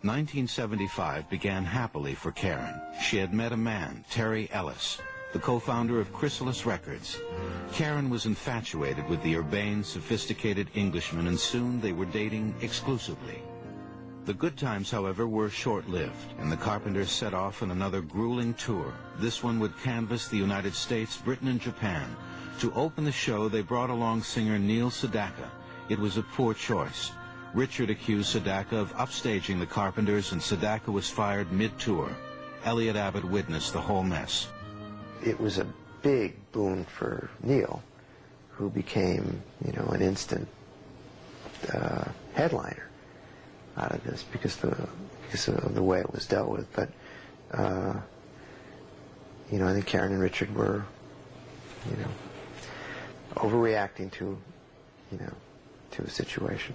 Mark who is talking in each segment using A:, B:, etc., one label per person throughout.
A: 1975 began happily for Karen. She had met a man, Terry Ellis, the co-founder of Chrysalis Records. Karen was infatuated with the urbane, sophisticated Englishman, and soon they were dating exclusively. The good times, however, were short-lived, and the Carpenters set off on another grueling tour. This one would canvass the United States, Britain, and Japan. To open the show, they brought along singer Neil Sedaka. It was a poor choice. Richard accused Sedaka of upstaging the Carpenters, and Sedaka was fired mid-tour. Elliott Abbott witnessed the whole mess.
B: It was a big boon for Neil, who became, you know, an instant headliner out of this because of the way it was dealt with. But you know, I think Karen and Richard were, you know, overreacting to, you know, to a situation.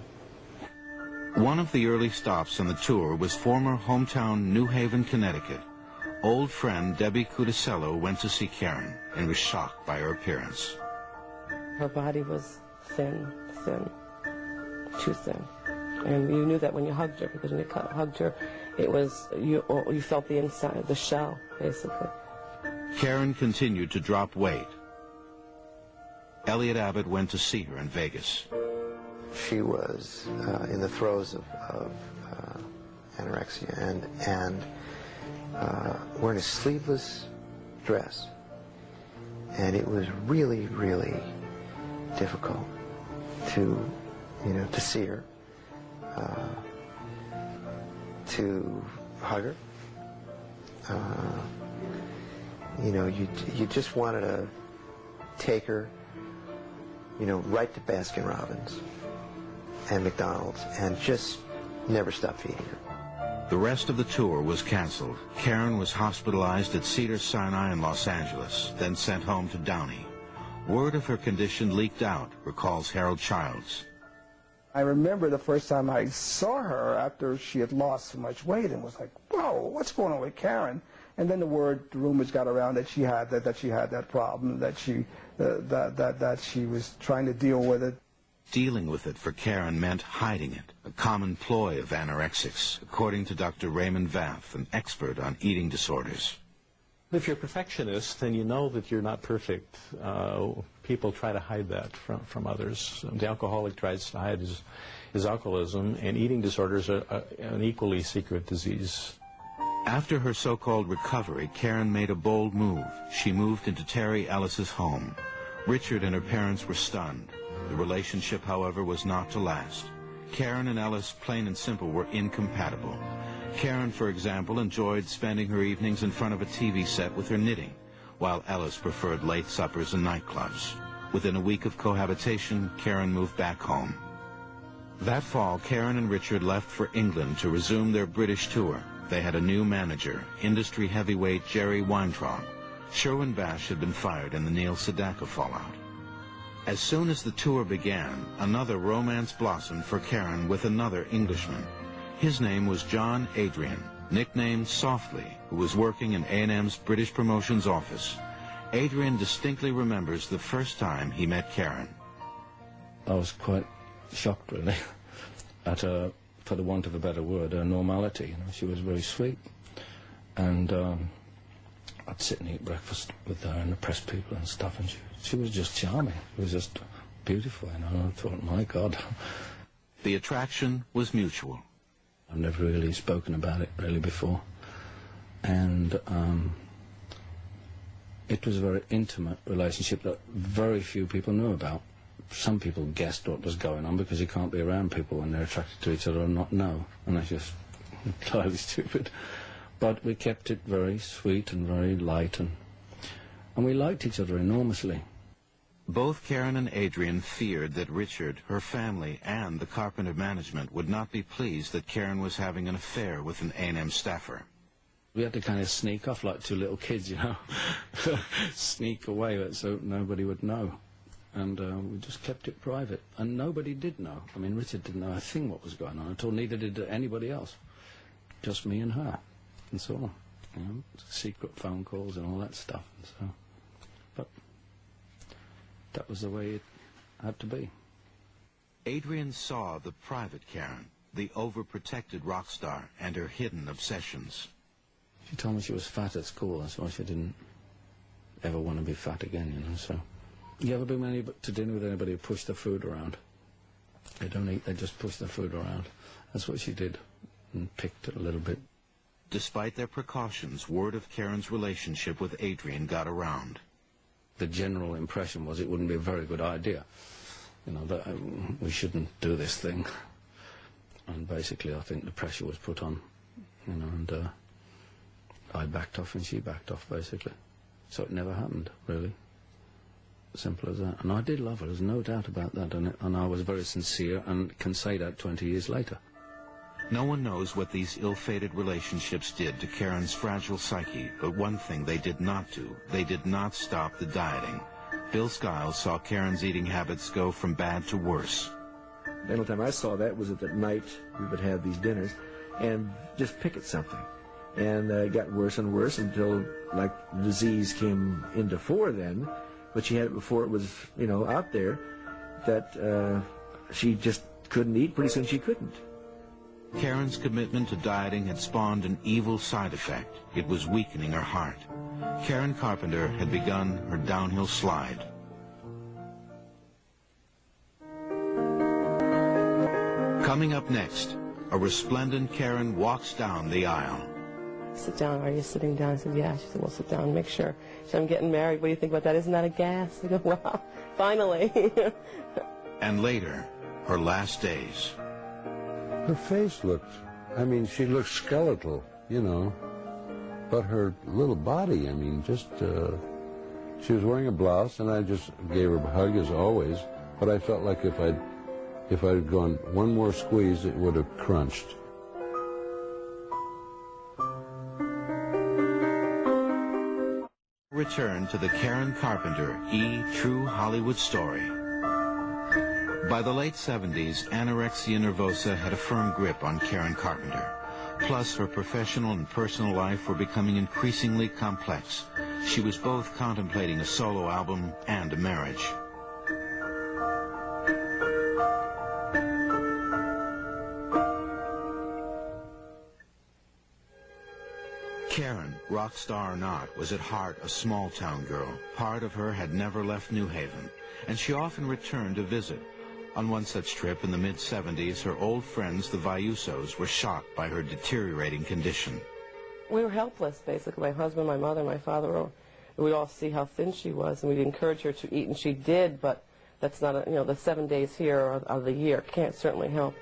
A: One of the early stops on the tour was former hometown New Haven, Connecticut. Old friend Debbie Cudicello went to see Karen and was shocked by her appearance.
C: Her body was thin, too thin. And you knew that when you hugged her, because when you hugged her, it was, you felt the inside, the shell, basically.
A: Karen continued to drop weight. Elliott Abbott went to see her in Vegas.
B: She was in the throes of anorexia and wearing a sleeveless dress, and it was really, really difficult to, you know, to see her, to hug her. You know, you just wanted to take her, you know, right to Baskin-Robbins and McDonald's and just never stop feeding her.
A: The rest of the tour was canceled. Karen was hospitalized at Cedars-Sinai in Los Angeles, then sent home to Downey. Word of her condition leaked out, recalls Harold Childs.
D: I remember the first time I saw her after she had lost so much weight and was like, whoa, what's going on with Karen? And then the rumors got around that she had that problem, that she was trying to deal with it.
A: Dealing with it for Karen meant hiding it, a common ploy of anorexics, according to Dr. Raymond Vath, an expert on eating disorders.
E: If you're a perfectionist, then you know that you're not perfect. People try to hide that from others. The alcoholic tries to hide his alcoholism, and eating disorders are an equally secret disease.
A: After her so-called recovery, Karen made a bold move. She moved into Terry Ellis's home. Richard and her parents were stunned. The relationship, however, was not to last. Karen and Ellis, plain and simple, were incompatible. Karen, for example, enjoyed spending her evenings in front of a TV set with her knitting, while Ellis preferred late suppers and nightclubs. Within a week of cohabitation, Karen moved back home. That fall, Karen and Richard left for England to resume their British tour. They had a new manager, industry heavyweight Jerry Weintraub. Sherwin Bash had been fired in the Neil Sedaka fallout. As soon as the tour began, another romance blossomed for Karen with another Englishman. His name was John Adrian, nicknamed Softly, who was working in A&M's British promotions office. Adrian distinctly remembers the first time he met Karen.
F: I was quite shocked, really, at her, for the want of a better word, her normality. You know, she was very sweet. And I'd sit and eat breakfast with her and the press people and stuff, and she was just charming. She was just beautiful, you know, and I thought, my God.
A: The attraction was mutual.
F: I've never really spoken about it, really, before. And it was a very intimate relationship that very few people knew about. Some people guessed what was going on because you can't be around people when they're attracted to each other and not know. And that's just entirely stupid. But we kept it very sweet and very light, and we liked each other enormously.
A: Both Karen and Adrian feared that Richard, her family, and the Carpenter management would not be pleased that Karen was having an affair with an A&M staffer.
F: We had to kind of sneak off like two little kids, you know, sneak away so nobody would know. And we just kept it private, and nobody did know. I mean, Richard didn't know a thing what was going on at all, neither did anybody else. Just me and her, and so on. You know, secret phone calls and all that stuff. And so, but that was the way it had to be.
A: Adrian saw the private Karen. the overprotected rock star and her hidden obsessions.
F: She told me she was fat at school, that's why she didn't ever want to be fat again, you know, so. You ever been to dinner with anybody who pushed their food around? They don't eat, they just push their food around. That's what she did, and picked it a little bit.
A: Despite their precautions, word of Karen's relationship with Adrian got around.
F: The general impression was it wouldn't be a very good idea, you know, that we shouldn't do this thing. And basically I think the pressure was put on, you know, and I backed off and she backed off, basically. So it never happened, really. Simple as that. And I did love her, there's no doubt about that, and I was very sincere and can say that 20 years later.
A: No one knows what these ill-fated relationships did to Karen's fragile psyche, but one thing they did not do, they did not stop the dieting. Bill Skiles saw Karen's eating habits go from bad to worse.
G: The only time I saw that was at night we would have these dinners and just pick at something. And it got worse and worse until, like, the disease came into fore then, but she had it before it was, you know, out there, that she just couldn't eat. Pretty soon she couldn't.
A: Karen's commitment to dieting had spawned an evil side effect. It was weakening her heart. Karen Carpenter had begun her downhill slide. Coming up next, a resplendent Karen walks down the aisle.
C: Sit down. Are you sitting down? I said, yeah. She said, well, sit down. Make sure. She said, I'm getting married. What do you think about that? Isn't that a gas? I go, well, finally.
A: And later, her last days.
H: Her face looked, I mean, she looked skeletal, you know, but her little body, I mean, just, she was wearing a blouse, and I just gave her a hug as always, but I felt like if I'd gone one more squeeze, it would have crunched.
A: Return to the Karen Carpenter true Hollywood story. By the late 70s, anorexia nervosa had a firm grip on Karen Carpenter. Plus, her professional and personal life were becoming increasingly complex. She was both contemplating a solo album and a marriage. Karen, rock star or not, was at heart a small-town girl. Part of her had never left New Haven, and she often returned to visit. On one such trip in the mid-70s, her old friends, the Vayusos, were shocked by her deteriorating condition.
C: We were helpless, basically. My husband, my mother, my father, we'd all see how thin she was, and we'd encourage her to eat, and she did, but that's not, the 7 days here of the year can't certainly help.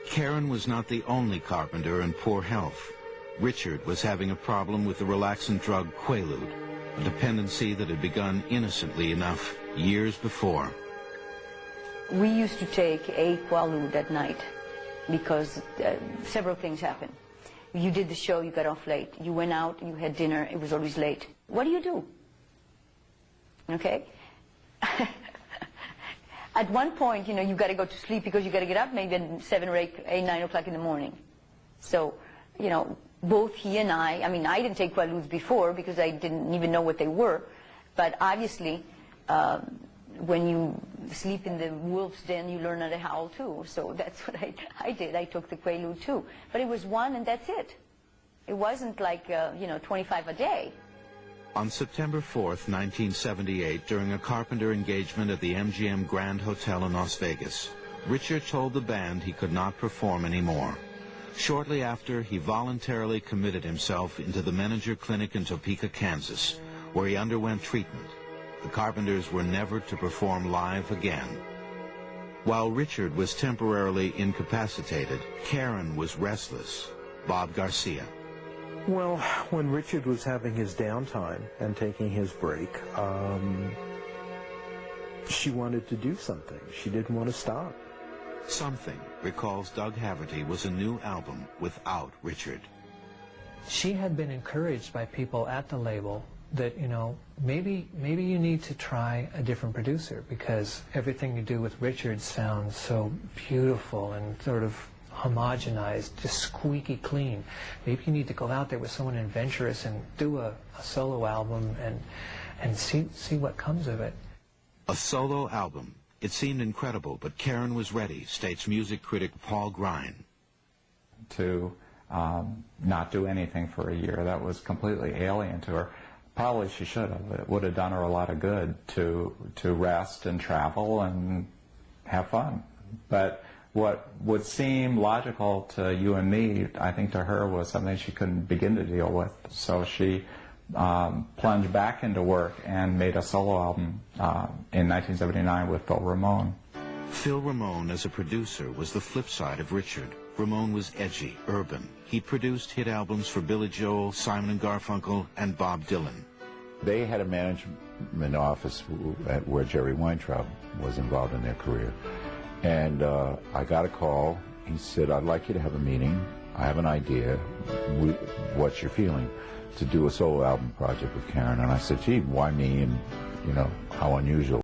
A: Karen was not the only Carpenter in poor health. Richard was having a problem with the relaxant drug Quaalude, a dependency that had begun innocently enough years before.
I: We used to take a Quaalude at night because several things happened. You did the show, you got off late. You went out, you had dinner, it was always late. What do you do? Okay? At one point, you got to go to sleep because you got to get up maybe at 7 or 8, 9 o'clock in the morning. So, both he and I mean, I didn't take Quaaludes before because I didn't even know what they were, but obviously, when you sleep in the wolf's den, you learn how to howl too. So that's what I did. I took the Quaalude too. But it was one and that's it. It wasn't like, 25 a day.
A: On September 4th, 1978, during a Carpenter engagement at the MGM Grand Hotel in Las Vegas, Richard told the band he could not perform anymore. Shortly after, he voluntarily committed himself into the Menninger Clinic in Topeka, Kansas, where he underwent treatment. The Carpenters were never to perform live again. While Richard was temporarily incapacitated, Karen was restless. Bob Garcia.
J: Well, when Richard was having his downtime and taking his break, she wanted to do something. She didn't want to stop.
A: Something, recalls Doug Haverty, was a new album without Richard.
K: She had been encouraged by people at the label that, maybe you need to try a different producer because everything you do with Richard sounds so beautiful and sort of homogenized, just squeaky clean. Maybe you need to go out there with someone adventurous and do a solo album and see what comes of it.
A: A solo album. It seemed incredible, but Karen was ready, states music critic Paul Grein.
L: to not do anything for a year. That was completely alien to her. Probably she should have. It would have done her a lot of good to rest and travel and have fun. But what would seem logical to you and me, I think to her was something she couldn't begin to deal with. So she plunged back into work and made a solo album in 1979 with Phil Ramone.
A: Phil Ramone, as a producer, was the flip side of Richard. Ramone was edgy, urban. He produced hit albums for Billy Joel, Simon & Garfunkel, and Bob Dylan.
M: They had a management office where Jerry Weintraub was involved in their career. And I got a call. He said, I'd like you to have a meeting. I have an idea. What's your feeling? To do a solo album project with Karen. And I said, gee, why me? And, you know, how unusual.